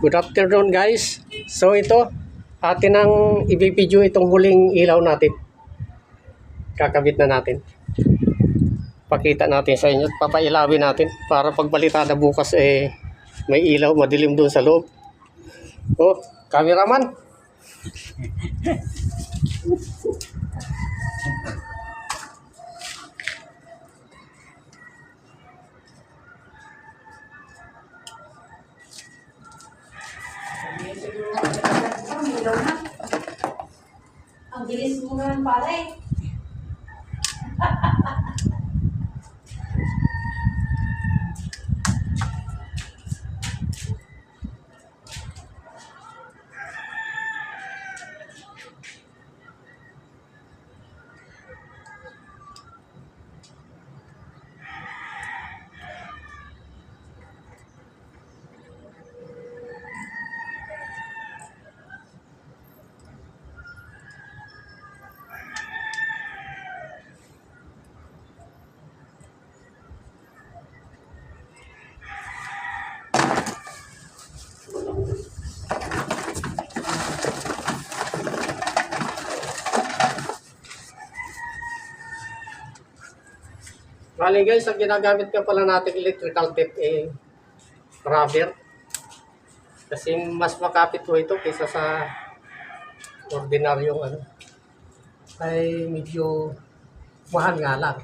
Good afternoon guys. So ito, atin ang i-video itong huling ilaw natin. Kakabit na natin. Pakita natin sa inyo. Papailawin natin para pagbalita na bukas may ilaw, madilim doon sa loob. Oh, cameraman. Ang bilis mo naman pare. Bali guys, ang ginagamit ka pala natin electrical tape rubber. Kasi mas makapit po ito kaysa sa ordinaryong ay medyo mahal nga lang.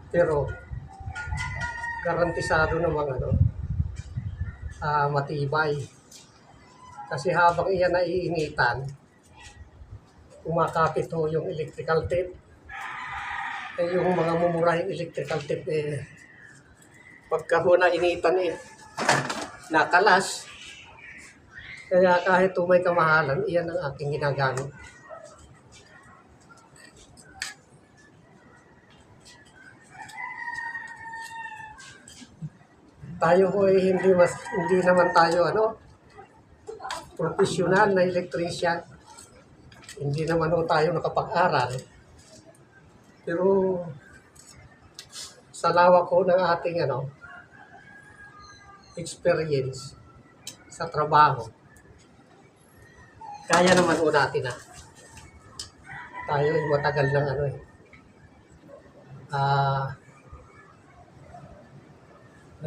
Pero garantisado namang matibay. Kasi habang iyan naiinitan, kumakapit ho yung electrical tape. Yung mga mumurahing electrical tape pagka ho nainitan nakalas. Kaya kahit may kamahalan, iyan ang aking ginagamit. Tayo ho hindi naman tayo professional na electrician. Hindi naman ho tayo nakapag-aral. Pero sa lawak ko ng ating experience sa trabaho, kaya naman ho natin tayo ay matagal ng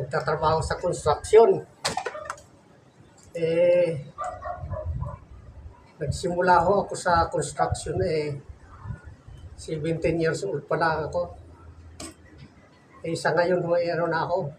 nagtatrabaho sa construction. Nagsimula ho ako sa construction 17 years old pa lang ako. Sa ngayon ho na ako,